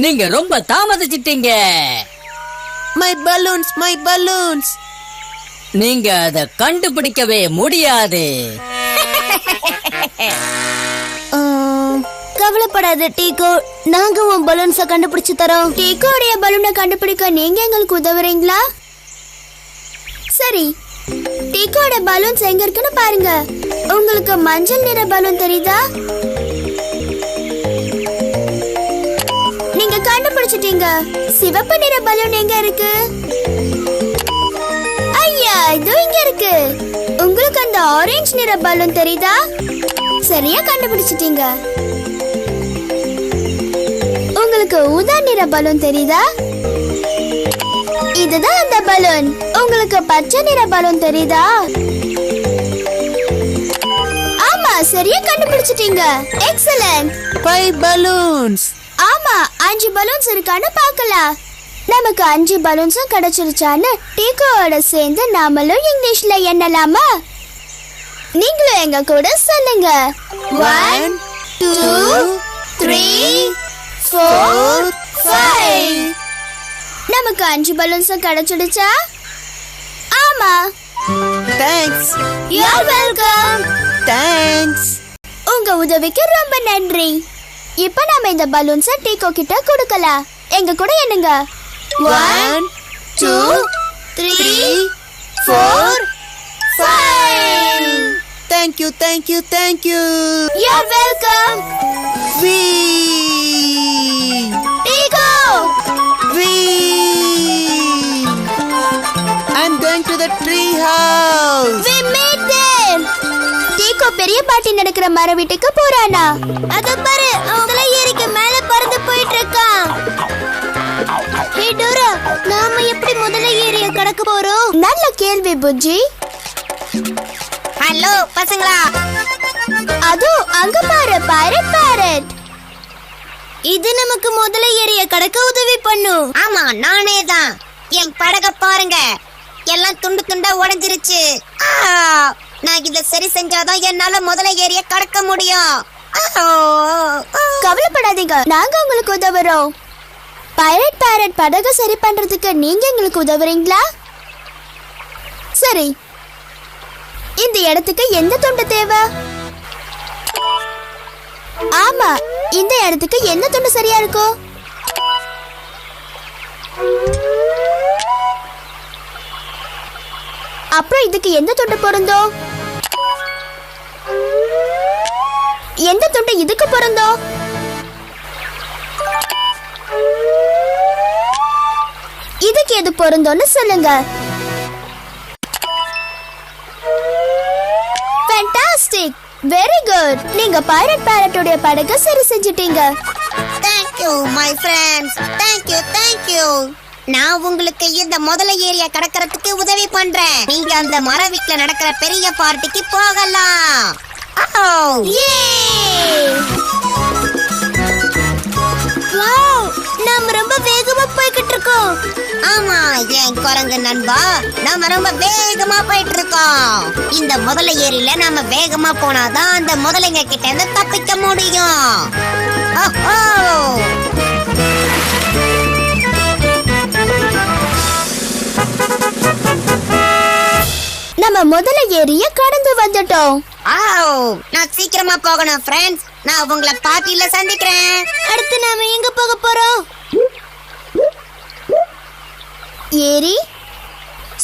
நீங்க ரொம்ப தாமதிச்சிட்டீங்க. My balloons. நீங்க அத கண்டுபிடிக்கவே முடியாது. கவலைப்படாத டீகோ, நாங்க உன் பலூன்ஸ கண்டுபிடிச்சு தரோம். டீகோடைய பலூனை கண்டுபிடிக்க நீங்க எங்களுக்கு உதவுறீங்களா? சரி, டீகோட பலூன்ஸ் எங்க இருக்குன்னு பாருங்க. உங்களுக்கு மஞ்சள் நிற பலூன் தெரியுதா? நீங்க கண்டுபிடிச்சிட்டீங்க. சிவப்பு நிற பலூன் எங்க இருக்கு? ஐயா, இது இங்க இருக்கு. உங்களுக்கு அந்த ஆரஞ்சு நிற பலூன் தெரியுதா? சரியா கண்டுபிடிச்சிட்டீங்க. உங்களுக்கு ஊதா நிற பலூன் தெரியுதா? இதுதான் அந்த பலூன். உங்களுக்கு பச்சை நிற பலூன் தெரியுதா? ஆமா, சரியா கண்டுபிடிச்சிட்டீங்க. எக்ஸலென்ட். 5 பலூன்ஸ். ஆமா, 5 பலூன்ஸ் இருக்கான்னு பார்க்கலாம். நமக்கு 5 பலூன்ஸும் கிடைச்சிருச்சான்னு டீகோவோட சேர்ந்து நாமளும் இங்கிலீஷ்ல எண்ணலாமா? நீங்களும் எங்க கூட சொல்லுங்க. 1 2 3 4 5. நமக்கு 5 பலூன்ஸும் கிடைச்சிடுச்சா? ஆமா. Thanks. You are welcome. Thanks. உங்க உதவிக்கு ரொம்ப நன்றி. இப்ப நாம இந்த பலூன்ஸ டீகோ கிட்ட கொடுக்கலாம். எங்க கூட என்னங்க? 1 2 3 4 5. Thank you. You are welcome. Tico. I'm going to the tree house. We meet there. Tico பெரிய பாட்டி நடக்கிற மர வீட்டுக்கு போறானா? அத பாரு, அவங்கள ஏறிக்கு மேல பறந்து போயிட்டு இருக்கான். ஹே டோரா, நாம எப்படி முதல்ல ஏறிய கடக்க போறோம்? நல்ல கேள்வி புஜ்ஜி. ஹலோ பசங்களா, அதோ அங்க பாரு, பைரட். இது நமக்கு முதல்ல ஏறிய கடக்க உதவி பண்ணும். ஆமா, நானே தான். என் படக பாருங்க, எல்லாம் துண்டு துண்டா உடைஞ்சிருச்சு. நான் இத சரி செஞ்சாதான் என்னால முதல்ல ஏறிய கடக்க முடியும். கவலைப்படாதீங்க, நாங்க உங்களுக்கு உதவுறோம். பைரட் படக சரி பண்றதுக்கு நீங்க எங்களுக்கு உதவுறீங்களா? சரி, இந்த இடத்துக்கு எந்த துண்டு தேவை? ஆமா, இந்த இடத்துக்கு எந்த துண்டு சரியா இருக்கும்? அப்புறம் இதுக்கு எந்த துண்டு பொருந்தும்? எந்த துண்டு இதுக்கு பொருந்தும்? இதுக்கு எது பொருந்தும்னு சொல்லுங்க. Fantastic, very good. நீங்க பைரட்டோட படகை சரி செஞ்சிட்டீங்க. Thank you my friends. Thank you. நான் உங்களுக்கு இந்த முதல்ல ஏரியா கடக்கிறதுக்கு உதவி பண்றேன். நீங்க அந்த மர வீட்ல நடக்கிற பெரிய பார்ட்டிக்கு போகலாம். வாவ், நாம ரொம்ப வேகமா போய்கிட்டு இருக்கோம். ஆமா என் குரங்கு நண்பா, நாம ரொம்ப வேகமா போயிட்டு இருக்கோம். இந்த முதல்ல ஏரியில நாம வேகமா போனாதான் அந்த முதலைங்க கிட்ட இருந்து தப்பிக்க முடியும். நம்ம முதல்ல ஏரிய கடந்து வந்துட்டோம். நான் சீக்கிரமா போகணும் ஃப்ரெண்ட்ஸ். நான் உங்களை பார்ட்டில சந்திக்கிறேன். அடுத்து நாம எங்க போக போறோம்? ஏரி,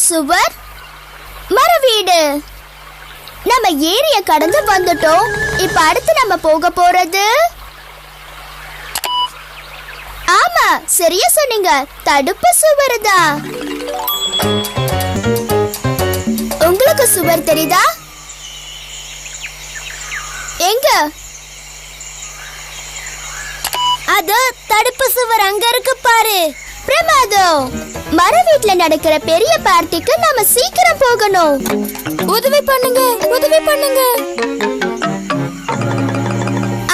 சுவர், மர வீடு. நம்ம ஏரிய கடந்து வந்துட்டோம். இப்ப அடுத்து நம்ம போக போறது, ஆமா சரியா சொன்னீங்க, தடுப்பு சுவர் தான். உங்களுக்கு சுவர் தெரியுதா? எங்க? அது தடுப்பு சுவர் அங்க இருக்கு பாரு. பிரமாதம். மர வீட்ல நடக்கிற பெரிய பார்ட்டிக்கு நாம சீக்கிரம் போகணும். உதவி பண்ணுங்க.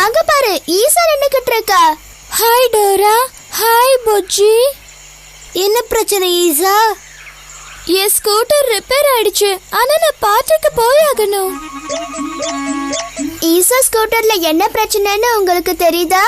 அங்க பாரு, ஈசா நின்னுக்கிட்டு இருக்கா. Hi Dora. ஹாய் புஜ்ஜி. என்ன பிரச்சனை ஈசா? என் ஸ்கூட்டர் ரிப்பேர் ஆயிடுச்சு, ஆனா நான் பார்ட்டிக்கு போயாகணும். ஈசா ஸ்கூட்டர்ல என்ன பிரச்சனைன்னு உங்களுக்கு தெரியுதா?